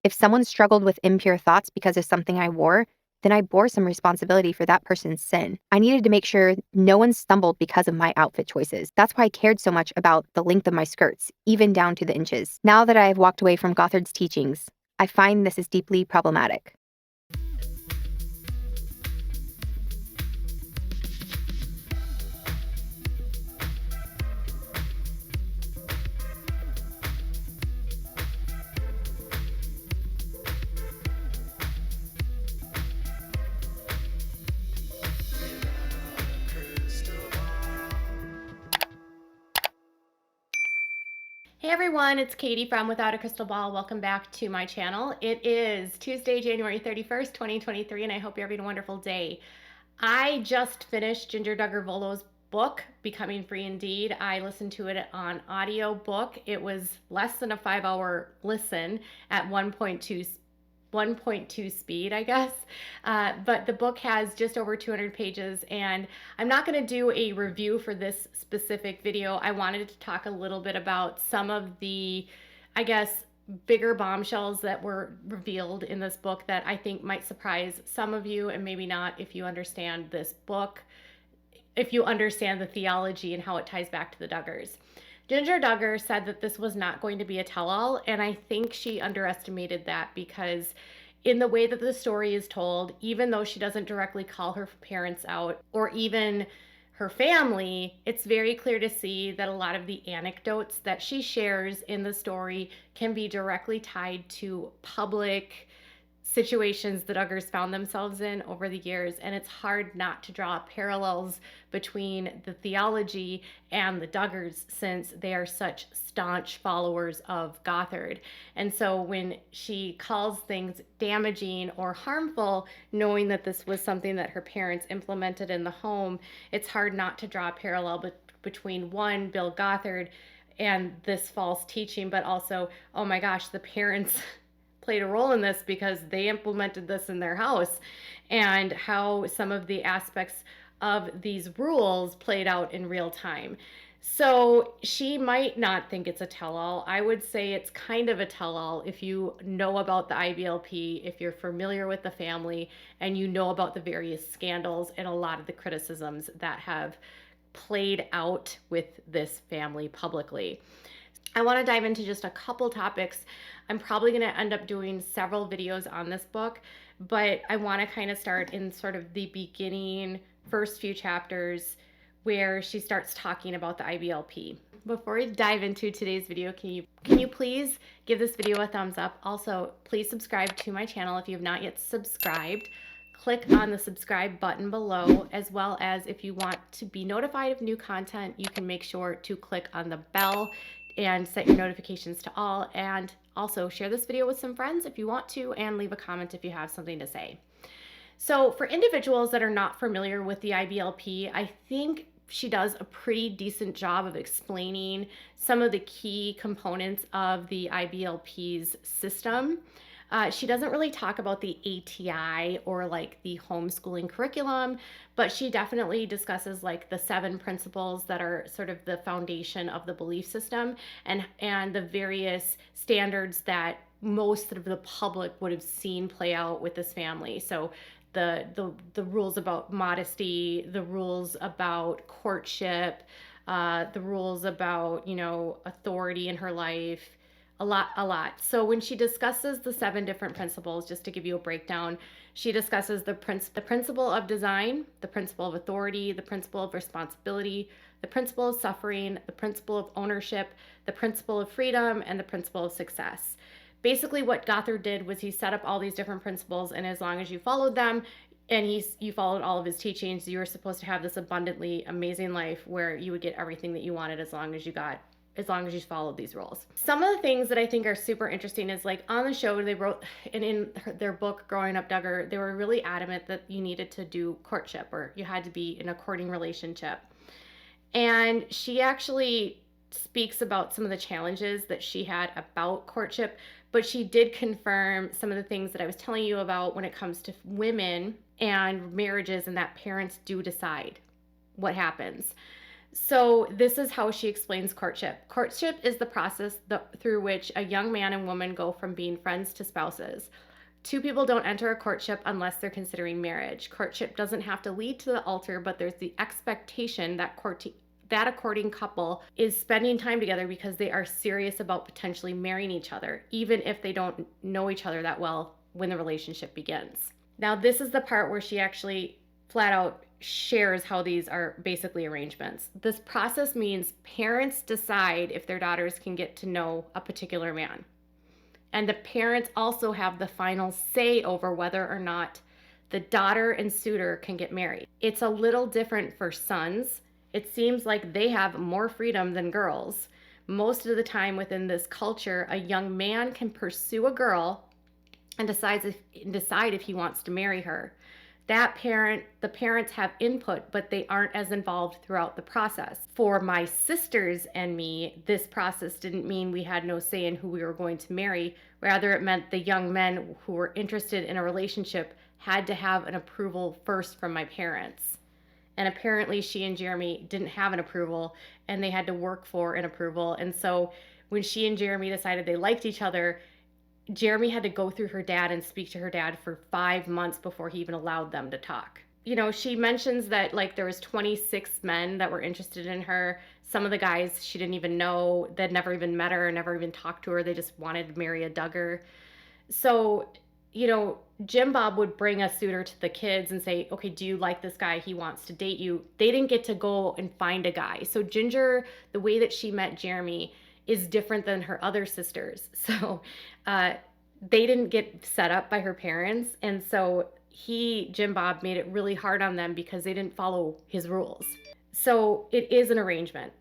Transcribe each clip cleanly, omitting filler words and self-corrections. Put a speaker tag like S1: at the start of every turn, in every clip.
S1: If someone struggled with impure thoughts because of something I wore, then I bore some responsibility for that person's sin. I needed to make sure no one stumbled because of my outfit choices. That's why I cared so much about the length of my skirts, even down to the inches. Now that I have walked away from Gothard's teachings, I find this is deeply problematic.
S2: Hey everyone, it's Katie from Without a Crystal Ball. Welcome back to my channel. It is Tuesday, January 31st, 2023, and I hope you're having a wonderful day. I just finished Jinger Duggar book, Becoming Free Indeed. I listened to it on audio book. It was less than a 5-hour listen at 1.2 speed, I guess. But the book has just over 200 pages, and I'm not going to do a review for this specific video. I wanted to talk a little bit about some of the, I guess, bigger bombshells that were revealed in this book that I think might surprise some of you, and maybe not if you understand this book, if you understand the theology and how it ties back to the Duggars. Jinger Duggar said that this was not going to be a tell-all, and I think she underestimated that because in the way that the story is told, even though she doesn't directly call her parents out or even her family, it's very clear to see that a lot of the anecdotes that she shares in the story can be directly tied to public situations the Duggars found themselves in over the years, and it's hard not to draw parallels between the theology and the Duggars since they are such staunch followers of Gothard. And so when she calls things damaging or harmful, knowing that this was something that her parents implemented in the home, it's hard not to draw a parallel between one, Bill Gothard, and this false teaching, but also, oh my gosh, the parents played a role in this because they implemented this in their house, and how some of the aspects of these rules played out in real time. So she might not think it's a tell-all. I would say it's kind of a tell-all if you know about the IBLP, if you're familiar with the family, and you know about the various scandals and a lot of the criticisms that have played out with this family publicly. I want to dive into just a couple topics. I'm probably going to end up doing several videos on this book, but I want to kind of start in sort of the beginning, first few chapters where she starts talking about the IBLP. Before we dive into today's video, can you please give this video a thumbs up? Also, please subscribe to my channel if you have not yet subscribed. Click on the subscribe button below, as well as if you want to be notified of new content, you can make sure to click on the bell and set your notifications to all, and also share this video with some friends if you want to, and leave a comment if you have something to say. So for individuals that are not familiar with the IBLP, I think she does a pretty decent job of explaining some of the key components of the IBLP's system. She doesn't really talk about the ATI or like the homeschooling curriculum, but she definitely discusses like the 7 principles that are sort of the foundation of the belief system, and the various standards that most of the public would have seen play out with this family. So the rules about modesty, the rules about courtship, the rules about, you know, authority in her life, a lot. So when she discusses the 7 different principles, just to give you a breakdown, she discusses the principle of design, the principle of authority, the principle of responsibility, the principle of suffering, the principle of ownership, the principle of freedom, and the principle of success. Basically what Gothard did was he set up all these different principles, and as long as you followed them and you followed all of his teachings, you were supposed to have this abundantly amazing life where you would get everything that you wanted as long as you followed these rules. Some of the things that I think are super interesting is, like, on the show they wrote, and in their book Growing Up Duggar, they were really adamant that you needed to do courtship, or you had to be in a courting relationship. And she actually speaks about some of the challenges that she had about courtship, but she did confirm some of the things that I was telling you about when it comes to women and marriages, and that parents do decide what happens. So this is how she explains courtship. Courtship is the process through which a young man and woman go from being friends to spouses. Two people don't enter a courtship unless they're considering marriage. Courtship doesn't have to lead to the altar, but there's the expectation that that a courting couple is spending time together because they are serious about potentially marrying each other, even if they don't know each other that well when the relationship begins. Now, this is the part where she actually flat out shares how these are basically arrangements. This process means parents decide if their daughters can get to know a particular man. And the parents also have the final say over whether or not the daughter and suitor can get married. It's a little different for sons. It seems like they have more freedom than girls. Most of the time within this culture, a young man can pursue a girl and decide if he wants to marry her. The parents have input, but they aren't as involved throughout the process. For my sisters and me, this process didn't mean we had no say in who we were going to marry. Rather, it meant the young men who were interested in a relationship had to have an approval first from my parents. And apparently she and Jeremy didn't have an approval, and they had to work for an approval. And so when she and Jeremy decided they liked each other, Jeremy had to go through her dad and speak to her dad for 5 months before he even allowed them to talk. You know, she mentions that like there was 26 men that were interested in her. Some of the guys she didn't even know, they'd never even met her, never even talked to her. They just wanted to marry a Duggar. So, you know, Jim Bob would bring a suitor to the kids and say, okay, do you like this guy? He wants to date you. They didn't get to go and find a guy. So Ginger, the way that she met Jeremy is different than her other sisters. So they didn't get set up by her parents. And so Jim Bob, made it really hard on them because they didn't follow his rules. So it is an arrangement.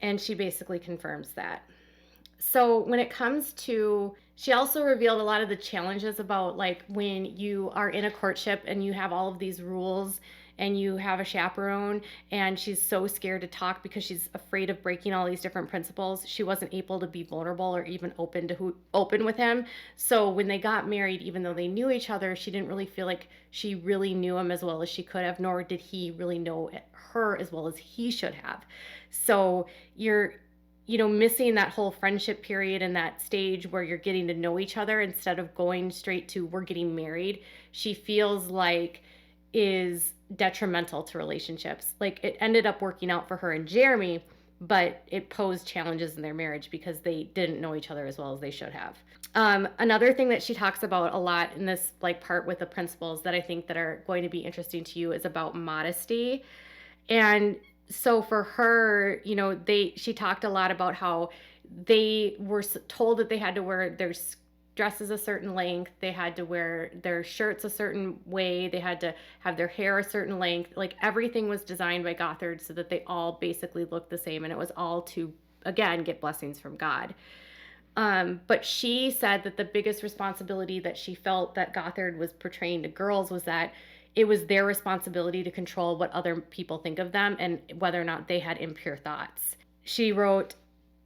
S2: And she basically confirms that. So when it comes to, she also revealed a lot of the challenges about like when you are in a courtship and you have all of these rules and you have a chaperone and she's so scared to talk because she's afraid of breaking all these different principles. She wasn't able to be vulnerable or even open with him. So when they got married, even though they knew each other, she didn't really feel like she really knew him as well as she could have, nor did he really know her as well as he should have. So you're missing that whole friendship period and that stage where you're getting to know each other instead of going straight to we're getting married. She feels like is detrimental to relationships. Like it ended up working out for her and Jeremy, but it posed challenges in their marriage because they didn't know each other as well as they should have. Another thing that she talks about a lot in this like part with the principles that I think that are going to be interesting to you is about modesty. And so for her, she talked a lot about how they were told that they had to wear their dresses a certain length, they had to wear their shirts a certain way, they had to have their hair a certain length. Like everything was designed by Gothard so that they all basically looked the same, and it was all to, again, get blessings from God. But she said that the biggest responsibility that she felt that Gothard was portraying to girls was that it was their responsibility to control what other people think of them and whether or not they had impure thoughts. She wrote,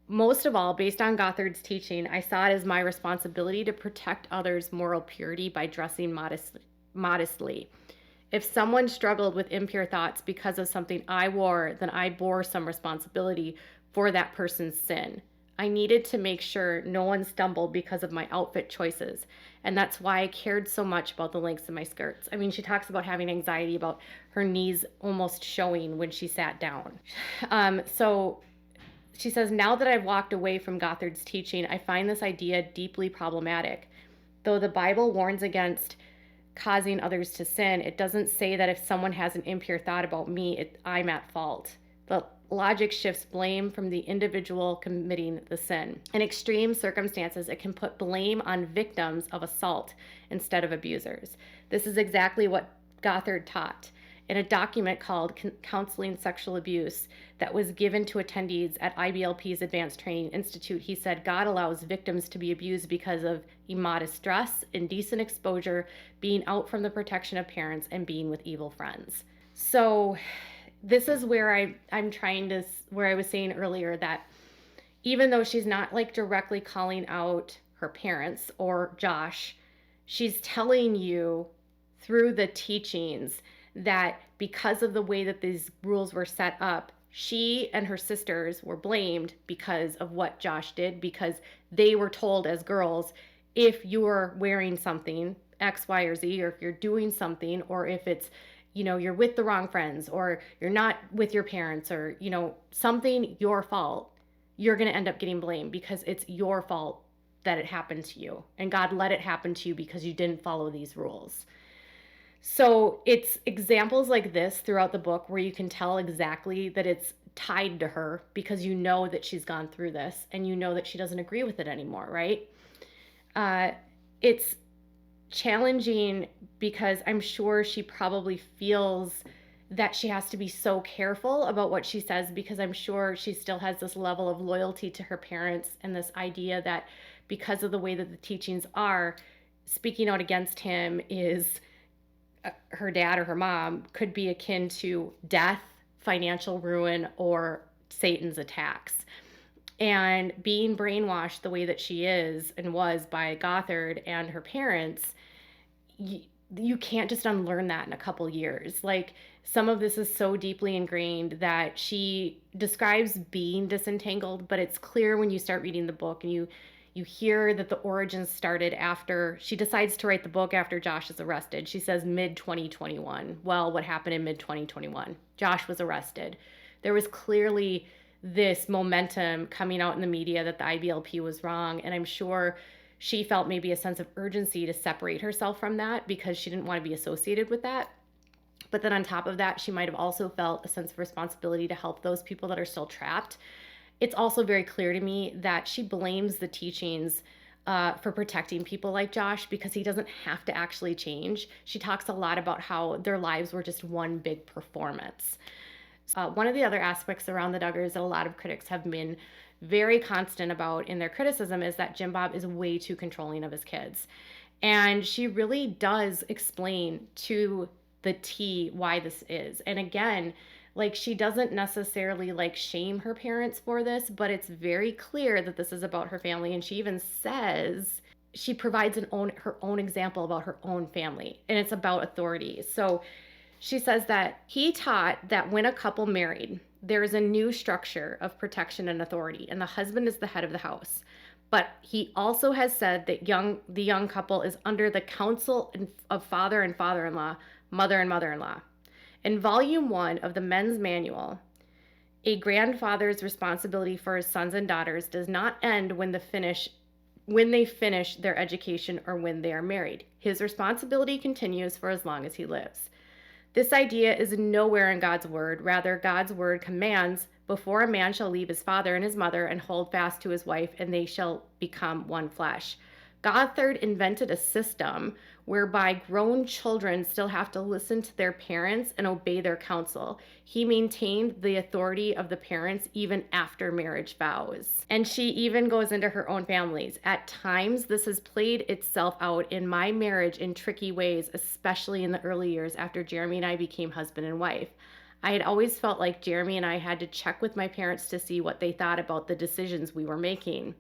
S2: most of all, based on Gothard's teaching, I saw it as my responsibility to protect others' moral purity by dressing modestly. If someone struggled with impure thoughts because of something I wore, then I bore some responsibility for that person's sin. I needed to make sure no one stumbled because of my outfit choices. And that's why I cared so much about the lengths of my skirts. I mean, she talks about having anxiety about her knees almost showing when she sat down. So she says, now that I've walked away from Gothard's teaching, I find this idea deeply problematic. Though the Bible warns against causing others to sin, it doesn't say that if someone has an impure thought about me, I'm at fault. The logic shifts blame from the individual committing the sin. In extreme circumstances, it can put blame on victims of assault instead of abusers. This is exactly what Gothard taught. In a document called Counseling Sexual Abuse that was given to attendees at IBLP's Advanced Training Institute, he said God allows victims to be abused because of immodest dress, indecent exposure, being out from the protection of parents, and being with evil friends. So this is where where I was saying earlier that even though she's not like directly calling out her parents or Josh, she's telling you through the teachings that because of the way that these rules were set up, she and her sisters were blamed because of what Josh did, because they were told as girls, if you're wearing something X, Y, or Z, or if you're doing something, or if it's, you're with the wrong friends, or you're not with your parents, or, something your fault, you're going to end up getting blamed because it's your fault that it happened to you. And God let it happen to you because you didn't follow these rules. So it's examples like this throughout the book where you can tell exactly that it's tied to her because you know that she's gone through this and you know that she doesn't agree with it anymore, right? It's challenging because I'm sure she probably feels that she has to be so careful about what she says because I'm sure she still has this level of loyalty to her parents and this idea that because of the way that the teachings are, speaking out against him is her dad or her mom could be akin to death, financial ruin, or Satan's attacks. And being brainwashed the way that she is and was by Gothard and her parents, you can't just unlearn that in a couple years. Like, some of this is so deeply ingrained that she describes being disentangled, but it's clear when you start reading the book and you hear that the origins started after she decides to write the book after Josh is arrested. She says mid 2021. Well, what happened in mid 2021? Josh was arrested. There was clearly this momentum coming out in the media that the IBLP was wrong. And I'm sure she felt maybe a sense of urgency to separate herself from that because she didn't want to be associated with that. But then on top of that, she might have also felt a sense of responsibility to help those people that are still trapped. It's also very clear to me that she blames the teachings for protecting people like Josh because he doesn't have to actually change. She talks a lot about how their lives were just one big performance. One of the other aspects around the Duggars that a lot of critics have been very constant about in their criticism is that Jim Bob is way too controlling of his kids. And she really does explain to the T why this is. And again, like, she doesn't necessarily like shame her parents for this, but it's very clear that this is about her family. And she even says she provides her own example about her own family, and it's about authority. So she says that he taught that when a couple married, there is a new structure of protection and authority, and the husband is the head of the house. But he also has said that the young couple is under the counsel of father and father-in-law, mother and mother-in-law. In volume 1 of the men's manual, a grandfather's responsibility for his sons and daughters does not end when they finish their education or when they are married. His responsibility continues for as long as he lives. This idea is nowhere in God's word. Rather, God's word commands, before a man shall leave his father and his mother and hold fast to his wife, and they shall become one flesh. Gothard invented a system whereby grown children still have to listen to their parents and obey their counsel. He maintained the authority of the parents even after marriage vows. And she even goes into her own families. At times, this has played itself out in my marriage in tricky ways, especially in the early years after Jeremy and I became husband and wife. I had always felt like Jeremy and I had to check with my parents to see what they thought about the decisions we were making.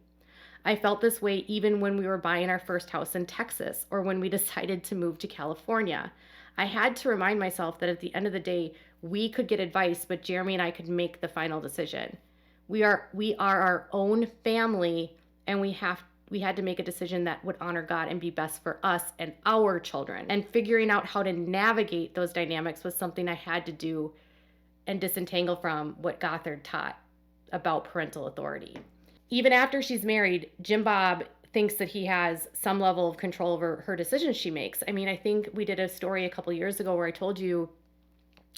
S2: I felt this way even when we were buying our first house in Texas or when we decided to move to California. I had to remind myself that at the end of the day, we could get advice, but Jeremy and I could make the final decision. We are our own family, and we had to make a decision that would honor God and be best for us and our children. And figuring out how to navigate those dynamics was something I had to do and disentangle from what Gothard taught about parental authority. Even after she's married, Jim Bob thinks that he has some level of control over her decisions she makes. I mean, I think we did a story a couple years ago where I told you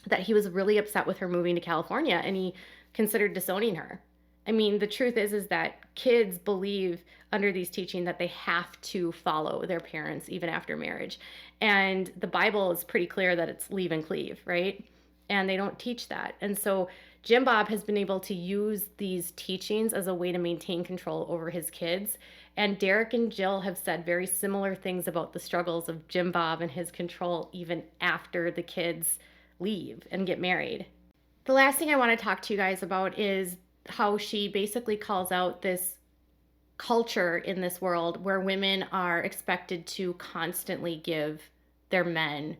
S2: that he was really upset with her moving to California and he considered disowning her. I mean, the truth is that kids believe under these teachings that they have to follow their parents even after marriage. And the Bible is pretty clear that it's leave and cleave, right? And they don't teach that. And so Jim Bob has been able to use these teachings as a way to maintain control over his kids. And Derek and Jill have said very similar things about the struggles of Jim Bob and his control even after the kids leave and get married. The last thing I want to talk to you guys about is how she basically calls out this culture in this world where women are expected to constantly give their men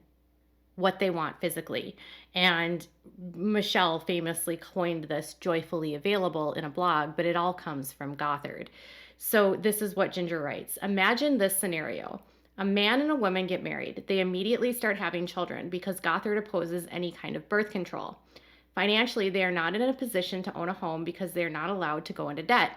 S2: what they want physically. And Michelle famously coined this joyfully available in a blog, but it all comes from Gothard. So this is what Jinger writes. Imagine this scenario. A man and a woman get married. They immediately start having children because Gothard opposes any kind of birth control. Financially, they are not in a position to own a home because they are not allowed to go into debt.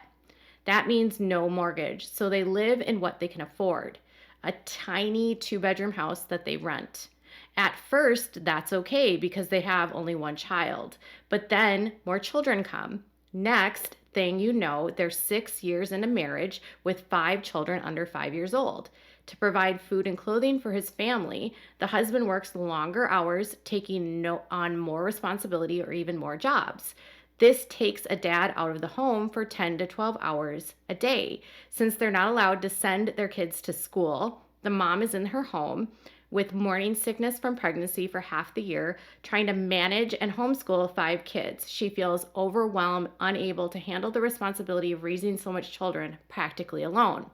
S2: That means no mortgage, so they live in what they can afford, a tiny 2-bedroom house that they rent. At first, that's okay because they have only one child, but then more children come. Next thing you know, they're 6 years into marriage with 5 children under 5 years old. To provide food and clothing for his family, the husband works longer hours, taking on more responsibility or even more jobs. This takes a dad out of the home for 10 to 12 hours a day. Since they're not allowed to send their kids to school, the mom is in her home with morning sickness from pregnancy for half the year, trying to manage and homeschool 5 kids. She feels overwhelmed, unable to handle the responsibility of raising so much children practically alone.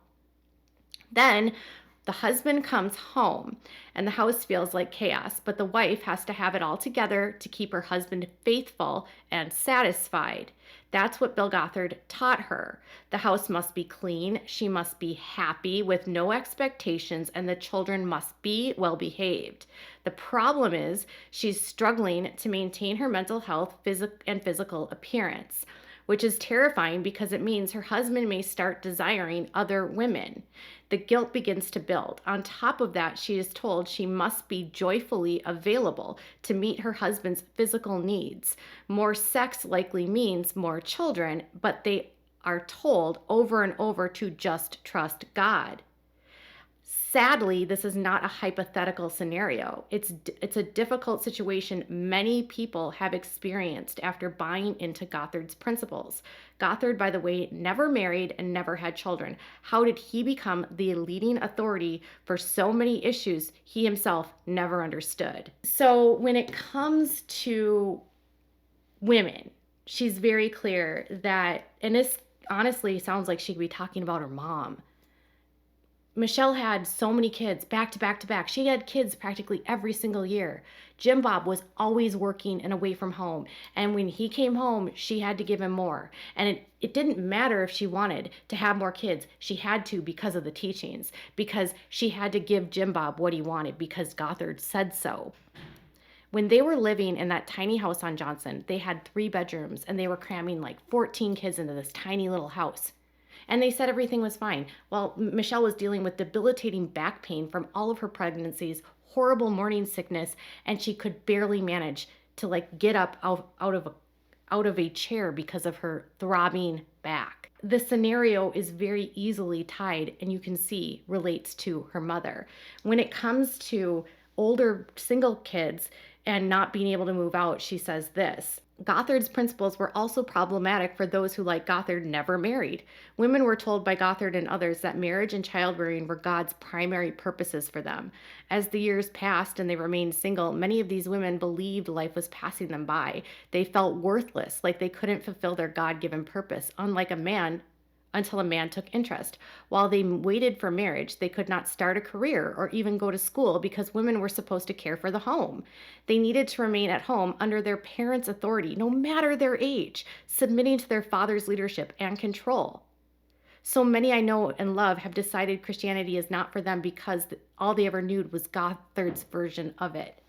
S2: Then the husband comes home and the house feels like chaos, but the wife has to have it all together to keep her husband faithful and satisfied. That's what Bill Gothard taught her. The house must be clean, she must be happy with no expectations, and the children must be well behaved. The problem is she's struggling to maintain her mental health and physical appearance, which is terrifying because it means her husband may start desiring other women. The guilt begins to build. On top of that, she is told she must be joyfully available to meet her husband's physical needs. More sex likely means more children, but they are told over and over to just trust God. Sadly, this is not a hypothetical scenario. It's a difficult situation many people have experienced after buying into Gothard's principles. Gothard, by the way, never married and never had children. How did he become the leading authority for so many issues he himself never understood? So when it comes to women, she's very clear that, and this honestly sounds like she could be talking about her mom. Michelle had so many kids back to back to back. She had kids practically every single year. Jim Bob was always working and away from home. And when he came home, she had to give him more. And it didn't matter if she wanted to have more kids. She had to because of the teachings, because she had to give Jim Bob what he wanted because Gothard said so. When they were living in that tiny house on Johnson, they had 3 bedrooms and they were cramming like 14 kids into this tiny little house. And they said everything was fine. Well, Michelle was dealing with debilitating back pain from all of her pregnancies, horrible morning sickness, and she could barely manage to get up out of a chair because of her throbbing back. The scenario is very easily tied, and you can see relates to her mother. When it comes to older single kids and not being able to move out, she says this: Gothard's principles were also problematic for those who, like Gothard, never married. Women were told by Gothard and others that marriage and childbearing were God's primary purposes for them. As the years passed and they remained single, many of these women believed life was passing them by. They felt worthless, like they couldn't fulfill their God-given purpose, unlike a man, until a man took interest. While they waited for marriage, they could not start a career or even go to school because women were supposed to care for the home. They needed to remain at home under their parents' authority, no matter their age, submitting to their father's leadership and control. So many I know and love have decided Christianity is not for them because all they ever knew was Gothard's version of it.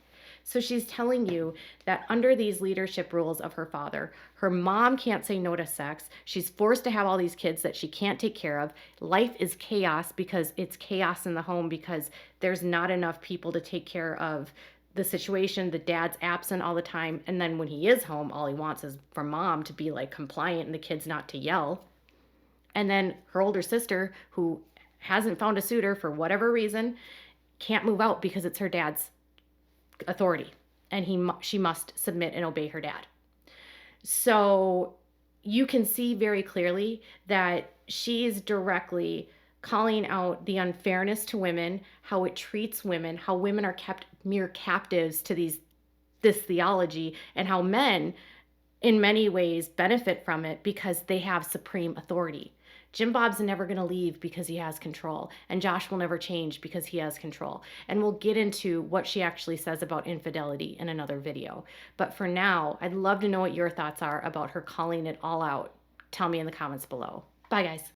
S2: So she's telling you that under these leadership rules of her father, her mom can't say no to sex. She's forced to have all these kids that she can't take care of. Life is chaos because it's chaos in the home because there's not enough people to take care of the situation. The dad's absent all the time. And then when he is home, all he wants is for mom to be compliant and the kids not to yell. And then her older sister, who hasn't found a suitor for whatever reason, can't move out because it's her dad's authority, and she must submit and obey her dad. So you can see very clearly that she's directly calling out the unfairness to women, how it treats women, how women are kept mere captives to this theology, and how men in many ways benefit from it because they have supreme authority. Jim Bob's never going to leave because he has control, and Josh will never change because he has control. And we'll get into what she actually says about infidelity in another video. But for now, I'd love to know what your thoughts are about her calling it all out. Tell me in the comments below. Bye, guys.